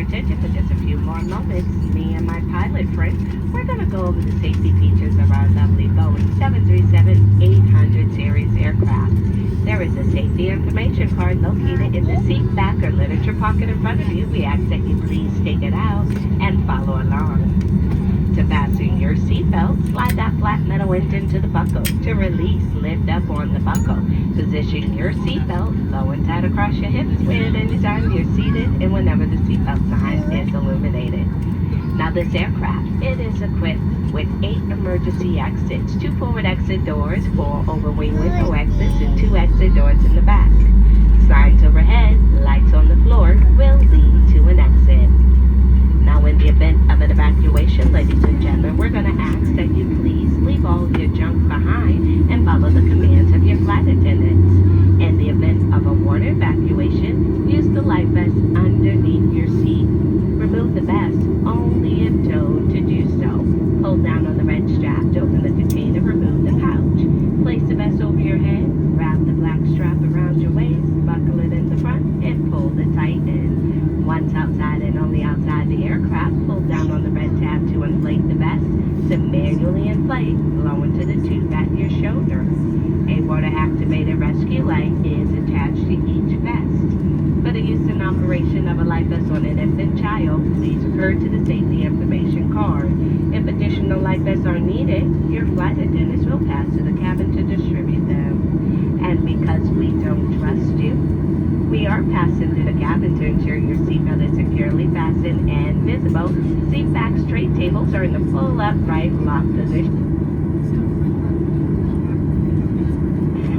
attention for just a few more moments. Me and my pilot friend, we're going to go over the safety features of our lovely Boeing 737-800 series aircraft. There is a safety information card located in the seat back or literature pocket in front of you. We ask that you please take it out and follow along. To fasten your seatbelt, slide that flat metal end into the buckle. To release, lift up on the buckle. Position your seatbelt low and tight across your hips when any time you're seated and whenever the seatbelt sign is illuminated. Now this aircraft, it is equipped with 8 emergency exits, 2 forward exit doors, 4 overwing window exits, and 2 exit doors in the back. Signs overhead, lights on the floor will lead to an exit. Now in the event of an evacuation, ladies and gentlemen, we're going to ask that you please leave all your junk behind and follow the commands of your flight attendants. In the event of a water evacuation, use the life vest underneath your seat. Remove the vest only if told to do so. Hold down on the red strap to open the container, remove the pouch. Place the vest over your head, wrap the black strap around your waist, buckle it in the front, and pull the tight end. Once outside and only outside the aircraft, pull down on the red tab to inflate the vest, then manually inflate, blow into the tube at your shoulder. A water-activated rescue light is attached to each vest. For the use and operation of a life vest on an infant child, please refer to the safety information card. If additional life vests are needed, your flight attendants will pass to the cabin to distribute them. And because we don't trust you, we are passing through the cabin to ensure your seatbelt is securely fastened and visible. Seat back straight tables are in the full upright lock position.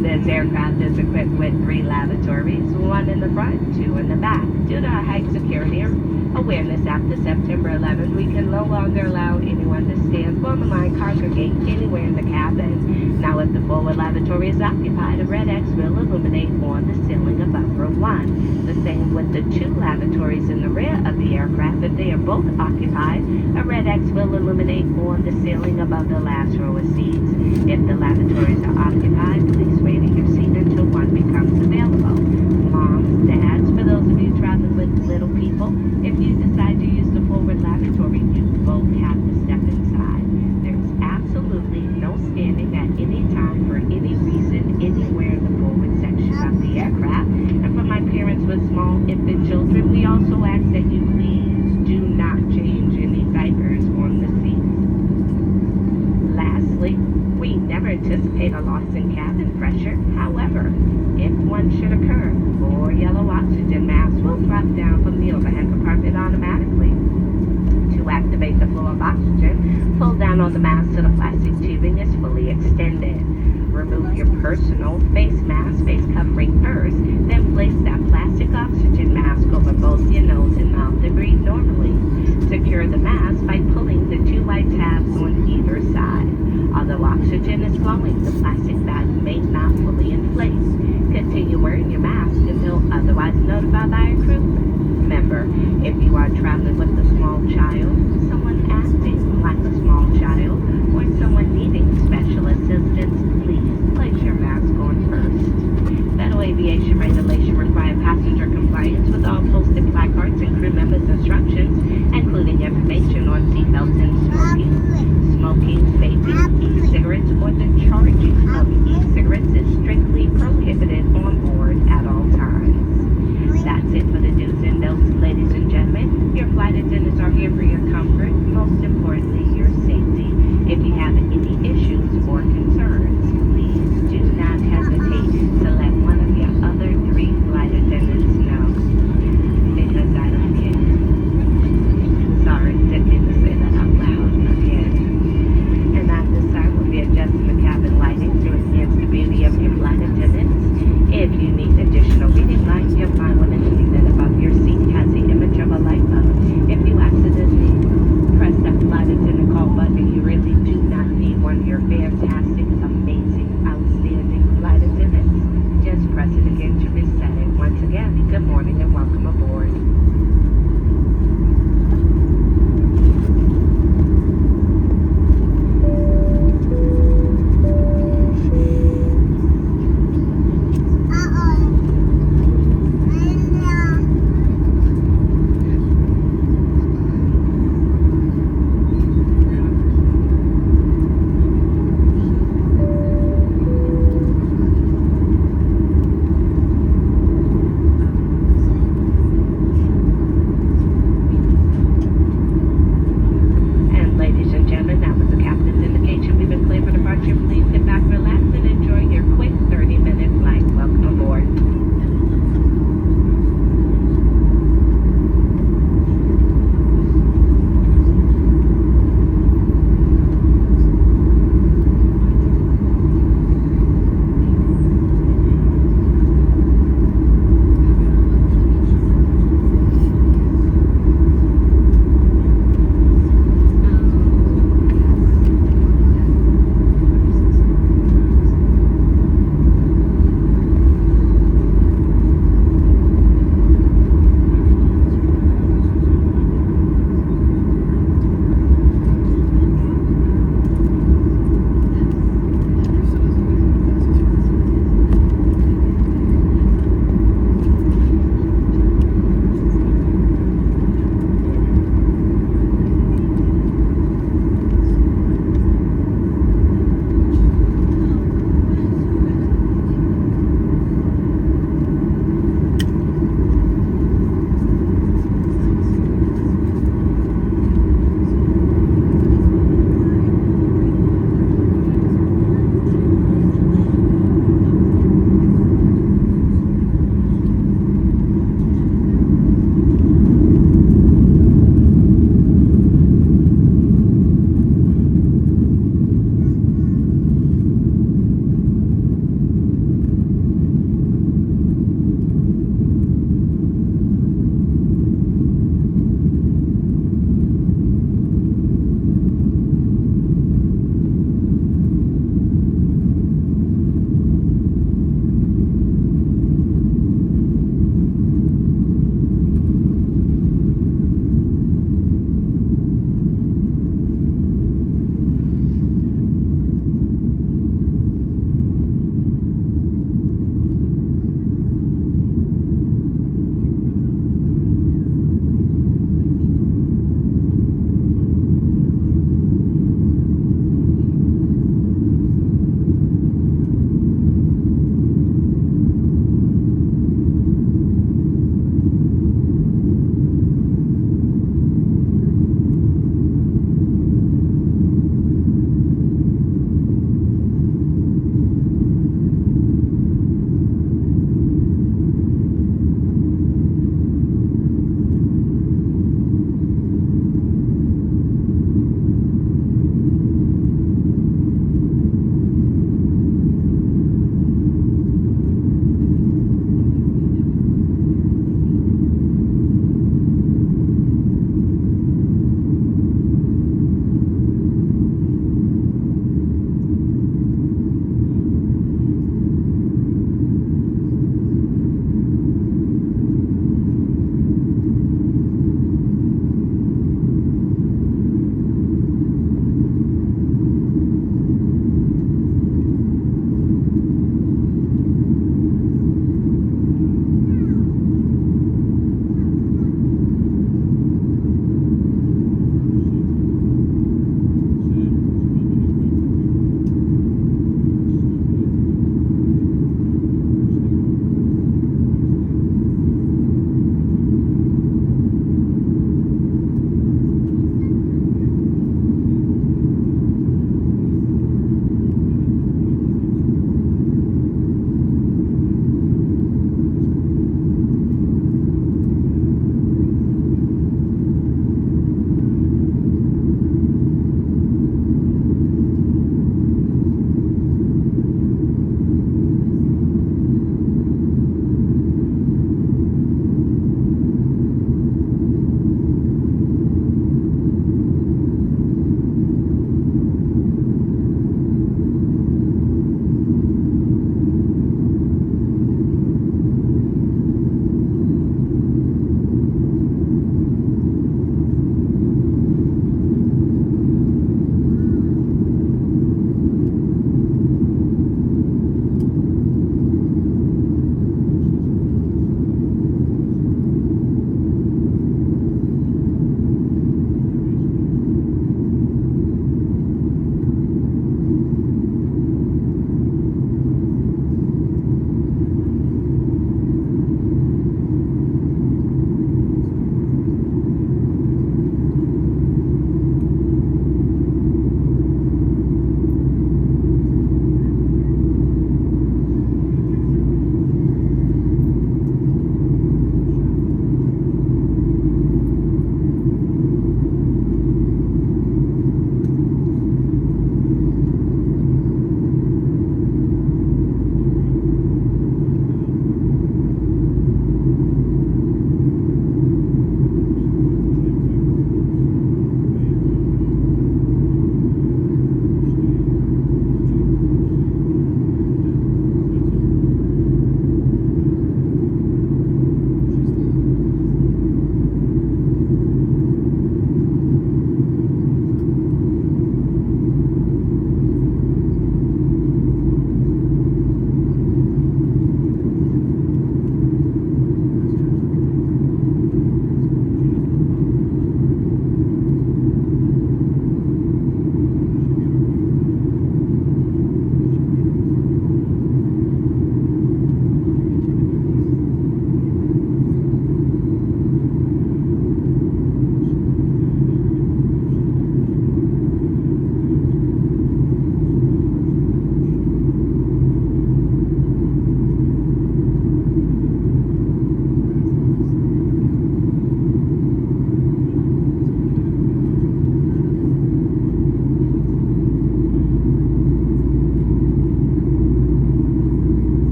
This aircraft is equipped with 3 lavatories, 1 in the front, 2 in the back. Due to our high security awareness after September 11th, we can no longer allow anyone to stand, form a line, congregate anywhere in the cabin. Now, if the forward lavatory is occupied, a red X will illuminate on the ceiling above row 1. The same with the 2 lavatories in the rear of the aircraft. If they are both occupied, a red X will illuminate on the ceiling above the last row of seats. If the lavatories are occupied, please wait in your seat until one becomes available. Moms, dads, for those of you traveling with little people, if you decide to use the forward lavatory, you both have to step inside. There's absolutely no standing at any time for any reason anywhere in the forward section of the aircraft. And for my parents with small infant children, we also ask that you please do not change any diapers on the seats. Lastly, we never anticipate a loss in cabin pressure. However, if one should occur, 4 yellow oxygen masks will drop down from the overhead compartment automatically. To activate the flow of oxygen, pull down on the mask till the plastic tubing is fully extended. Remove your personal face mask, face covering first, then place that plastic oxygen mask over both your nose and mouth to breathe normally. Secure the mask by pulling the 2 white tabs on either side. Although oxygen is flowing, the plastic bag may not fully inflate. Continue wearing your mask until otherwise notified by a crew member. If you are traveling with a small child, someone acting like a small child, or someone needing special assistance, please place your mask on first. Federal aviation regulation requires passenger compliance with all posted placards and crew members' instructions, including information on seatbelts and smoking, vaping, e-cigarettes, or the charging of e-cigarettes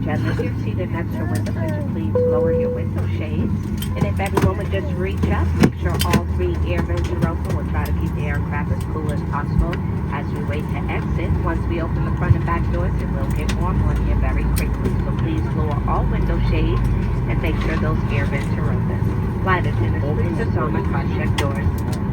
gentlemen, if you're seated next to a window, could you please lower your window shades? And if everyone would just reach up, make sure all 3 air vents are open. We'll try to keep the aircraft as cool as possible as we wait to exit. Once we open the front and back doors, it will get warm on here very quickly. So please lower all window shades and make sure those air vents are open. Flight attendants, please disarm and cross-check doors.